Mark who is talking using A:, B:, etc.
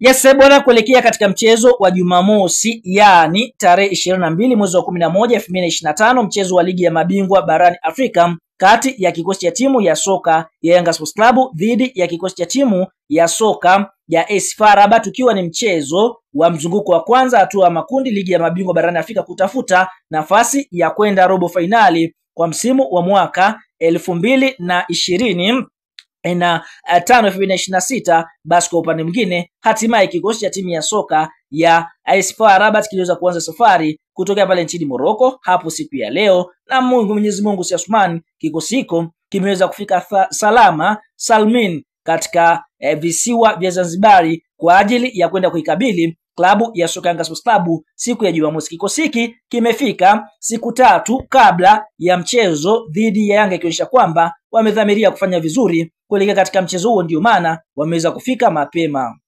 A: Yes, bwana, kuelekea katika mchezo wa Jumamosi, yani tarehe 22 mwezi wa 11 2025, mchezo wa ligi ya mabingwa barani Afrika kati ya kikosi cha timu ya soka ya Yanga Sports Club dhidi ya kikosi cha timu ya soka ya AS FAR Rabat, ukiwa ni mchezo wa mzunguko wa kwanza hatua ya makundi ligi ya mabingwa barani Afrika kutafuta nafasi ya kwenda robo finali kwa msimu wa mwaka 2020 na 2026. Basi kwa upande mwingine, hatimaye kikosi cha timu ya soka ya AS FAR Rabat kiliweza kuanza safari kutokea pale nchini Morocco hapo siku ya leo, na Mwenyezi Mungu si Asmani, kikosi hiko kimeweza kufika salama salmin katika visiwa vya Zanzibari kwa ajili ya kwenda kuikabili klabu ya soka Yanga Sports Club siku ya Jumamosi. Kikosi hiki kimefika siku tatu kabla ya mchezo dhidi ya Yanga, ikionyesha kwamba wamedhamiria kufanya vizuri kuelekea katika mchezo huo, ndio maana wameweza kufika mapema.